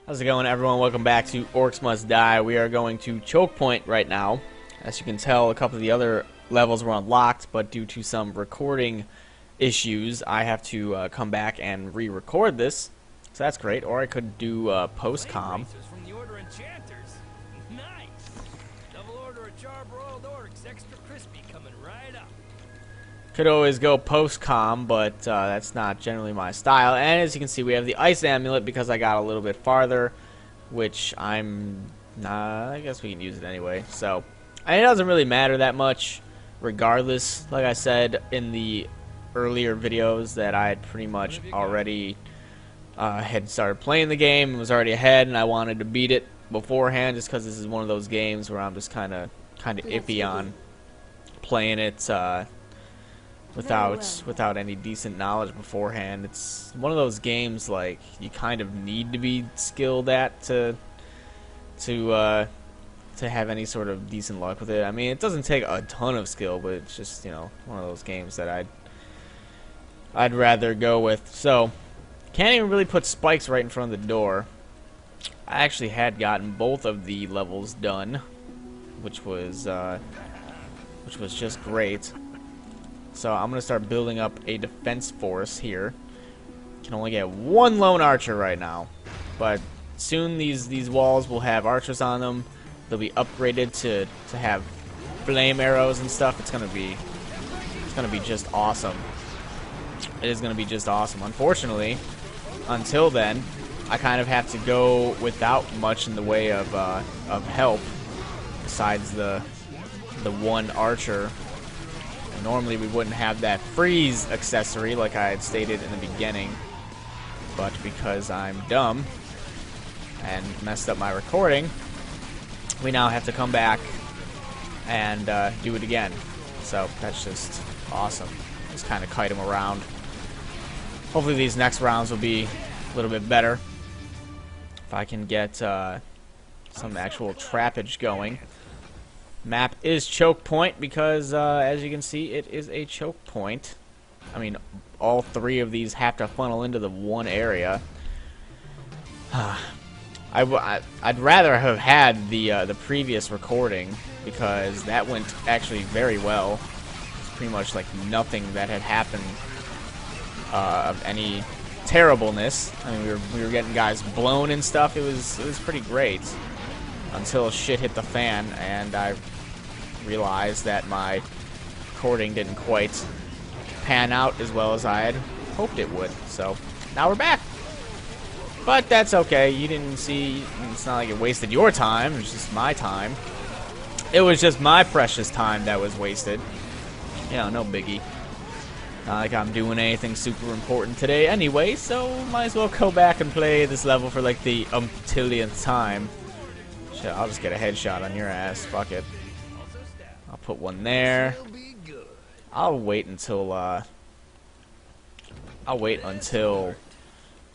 How's it going, everyone? Welcome back to Orcs Must Die. We are going to Chokepoint right now. As you can tell, a couple of the other levels were unlocked, but due to some recording issues, I have to come back and re-record this. So that's great. Or I could do post-com. From the Order Enchanters. Nice. Double order of charbroiled orcs, extra crispy, coming right up. Could always go post-com, but that's not generally my style. And as you can see, we have the Ice Amulet because I got a little bit farther, which I guess we can use it anyway. So, and it doesn't really matter that much, regardless. Like I said in the earlier videos, that I had pretty much already had started playing the game and was already ahead, and I wanted to beat it beforehand, just because this is one of those games where I'm just kind of iffy on playing it. Without any decent knowledge beforehand. It's one of those games like you kind of need to be skilled at to have any sort of decent luck with it. I mean, it doesn't take a ton of skill, but it's just, you know, one of those games that I'd rather go with. So, can't even really put spikes right in front of the door. I actually had gotten both of the levels done, which was just great. So I'm going to start building up a defense force here. Can only get one lone archer right now. But soon these walls will have archers on them. They'll be upgraded to have flame arrows and stuff. It's going to be just awesome. It is going to be just awesome. Unfortunately, until then, I kind of have to go without much in the way of help besides the one archer. Normally we wouldn't have that freeze accessory like I had stated in the beginning, but because I'm dumb and messed up my recording, we now have to come back and do it again. So that's just awesome. Just kind of kite them around. Hopefully these next rounds will be a little bit better if I can get some actual trappage going. Map is Chokepoint because, as you can see, it is a choke point. I mean, all three of these have to funnel into the one area. I'd rather have had the previous recording because that went actually very well. It's pretty much like nothing that had happened of any terribleness. I mean, we were getting guys blown and stuff. It was pretty great until shit hit the fan, and I realized that my recording didn't quite pan out as well as I had hoped it would. So now we're back, but that's okay. You didn't see. It's not like it wasted your time. It was just my time. It was just my precious time that was wasted. You know, no biggie. Not like I'm doing anything super important today anyway, so might as well go back and play this level for like the umptillionth time. Shit, I'll just get a headshot on your ass. Fuck it. I'll put one there. I'll wait until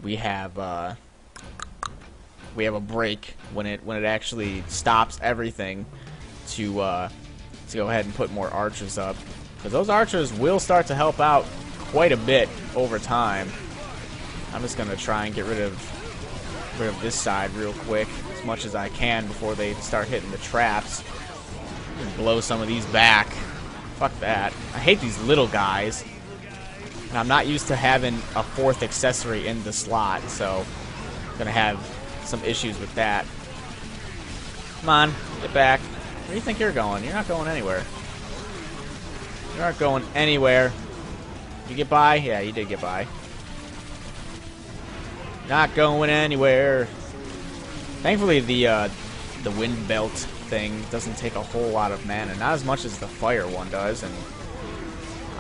we have a break when it actually stops everything to go ahead and put more archers up, because those archers will start to help out quite a bit over time. I'm just gonna try and get rid of this side real quick as much as I can before they start hitting the traps. Blow some of these back. Fuck that. I hate these little guys. And I'm not used to having a fourth accessory in the slot, so I'm gonna have some issues with that. Come on, get back. Where do you think you're going? You're not going anywhere. You aren't going anywhere. You get by? Yeah, you did get by. Not going anywhere. Thankfully, the wind belt thing doesn't take a whole lot of mana, not as much as the fire one does, and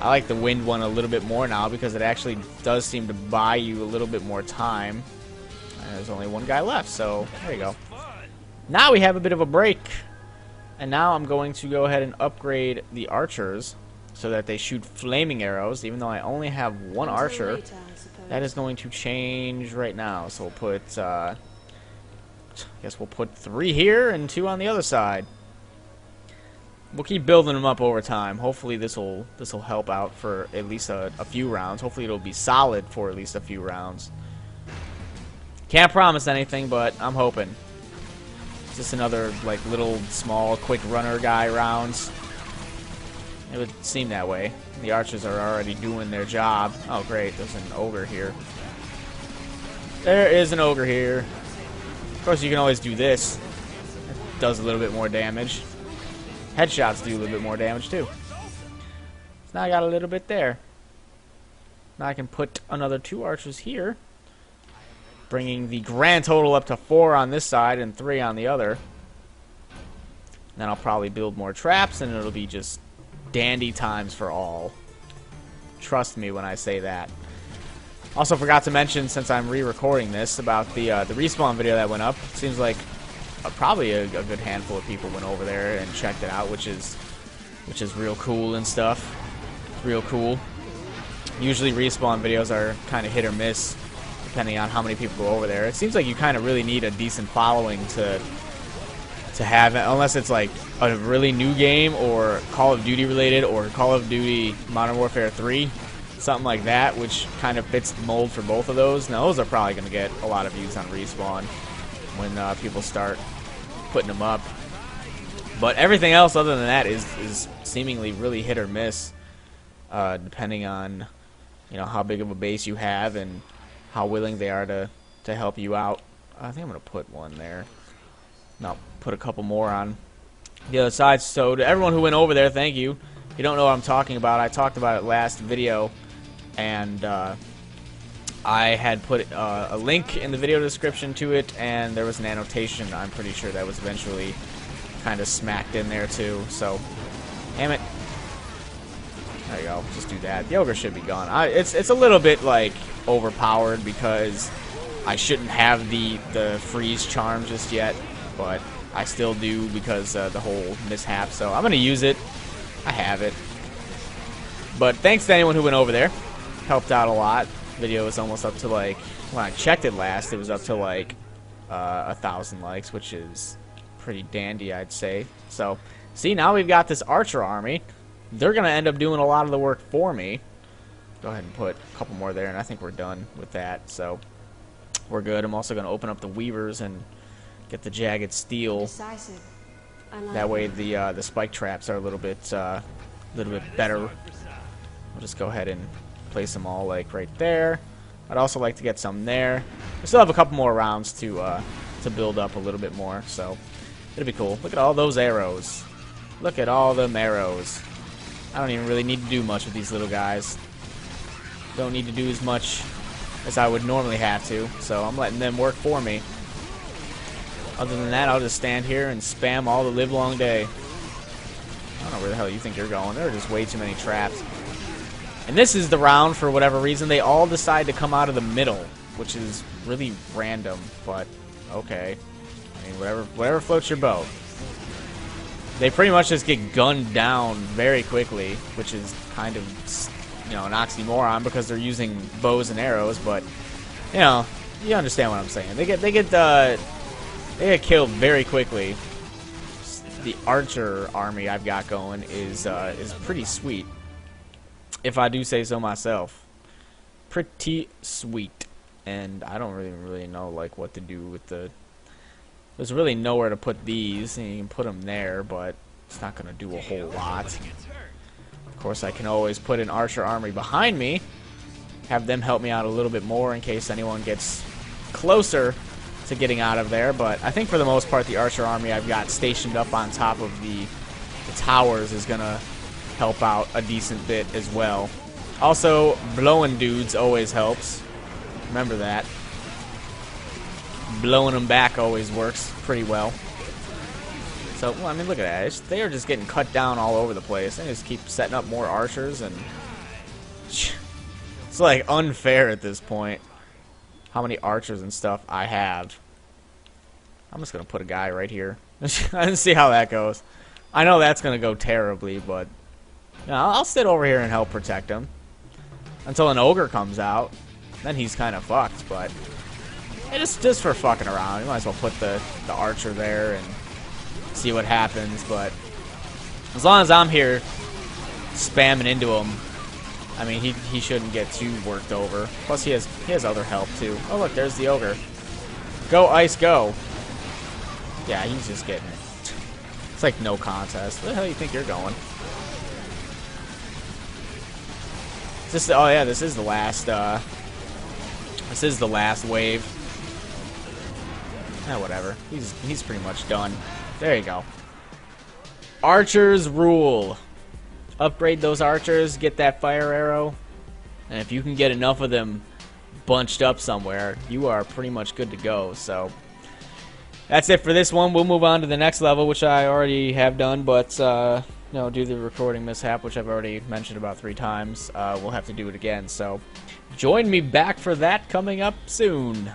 I like the wind one a little bit more now because it actually does seem to buy you a little bit more time. And there's only one guy left, so there you go. Now we have a bit of a break, and now I'm going to go ahead and upgrade the archers so that they shoot flaming arrows, even though I only have one archer. That is going to change right now, so we'll put I guess we'll put 3 here and 2 on the other side. We'll keep building them up over time. Hopefully this will help out for at least a few rounds. Hopefully it'll be solid for at least a few rounds. Can't promise anything, but I'm hoping. Just another like little small quick runner guy rounds. It would seem that way. The archers are already doing their job. Oh great, there's an ogre here. There is an ogre here. Of course you can always do this. It does a little bit more damage. Headshots do a little bit more damage too. So now I got a little bit there. Now I can put another 2 archers here, bringing the grand total up to 4 on this side and 3 on the other. Then I'll probably build more traps, and it'll be just dandy times for all. Trust me when I say that. Also forgot to mention, since I'm re-recording this, about the respawn video that went up. Seems like probably a good handful of people went over there and checked it out, which is real cool and stuff. Real cool. Usually respawn videos are kind of hit or miss, depending on how many people go over there. It seems like you kind of really need a decent following to have it, unless it's like a really new game or Call of Duty related or Call of Duty Modern Warfare 3, something like that, which kind of fits the mold for both of those. Now those are probably going to get a lot of views on respawn when people start putting them up. But everything else other than that is seemingly really hit or miss, depending on how big of a base you have and how willing they are to help you out. I think I'm going to put one there. No, put a couple more on the other side. So to everyone who went over there, thank you. If you don't know what I'm talking about, I talked about it last video, and I had put a link in the video description to it, and there was an annotation. I'm pretty sure that was eventually kind of smacked in there too. So, damn it. There you go. Just do that. The ogre should be gone. It's a little bit like overpowered because I shouldn't have the freeze charm just yet, but I still do because the whole mishap. So I'm gonna use it. I have it. But thanks to anyone who went over there. Helped out a lot. Video is almost up to like, when I checked it last, it was up to like 1,000 likes, which is pretty dandy, I'd say. So see, now we've got this archer army. They're gonna end up doing a lot of the work for me. Go ahead and put a couple more there, and I think we're done with that. So we're good. I'm also gonna open up the weavers and get the jagged steel. That way the spike traps are a little bit better. We'll just go ahead and place them all like right there. I'd also like to get some there. We still have a couple more rounds to build up a little bit more, so it'll be cool. Look at all those arrows. Look at all them arrows. I don't even really need to do much with these little guys. Don't need to do as much as I would normally have to, so I'm letting them work for me. Other than that, I'll just stand here and spam all the livelong day. I don't know where the hell you think you're going. There are just way too many traps. And this is the round, for whatever reason, they all decide to come out of the middle, which is really random, but okay. I mean, whatever floats your boat. They pretty much just get gunned down very quickly, which is kind of, an oxymoron because they're using bows and arrows, but, you understand what I'm saying. They get killed very quickly. The archer army I've got going is pretty sweet, if I do say so myself. Pretty sweet, and I don't really know like what to do with the. There's really nowhere to put these, and you can put them there, but it's not going to do a whole lot. Of course, I can always put an archer army behind me, have them help me out a little bit more in case anyone gets closer to getting out of there, but I think for the most part the archer army I've got stationed up on top of the towers is gonna help out a decent bit as well. Also, blowing dudes always helps. Remember that. Blowing them back always works pretty well. So, well, I mean, look at that. They are just getting cut down all over the place. They just keep setting up more archers, and it's like unfair at this point how many archers and stuff I have. I'm just going to put a guy right here and see how that goes. I know that's going to go terribly, but I'll sit over here and help protect him until an ogre comes out. Then he's kind of fucked, but just for fucking around. You might as well put the archer there and see what happens, but as long as I'm here spamming into him, I mean, he shouldn't get too worked over. Plus, he has other help, too. Oh, look, there's the ogre. Go, Ice, go. Yeah, he's just getting it. It's like no contest. Where the hell do you think you're going? Oh yeah, this is the last, this is the last wave. Whatever. He's pretty much done. There you go. Archers rule. Upgrade those archers, get that fire arrow, and if you can get enough of them bunched up somewhere, you are pretty much good to go. So that's it for this one. We'll move on to the next level, which I already have done, but due to the recording mishap, which I've already mentioned about 3 times, we'll have to do it again. So join me back for that coming up soon.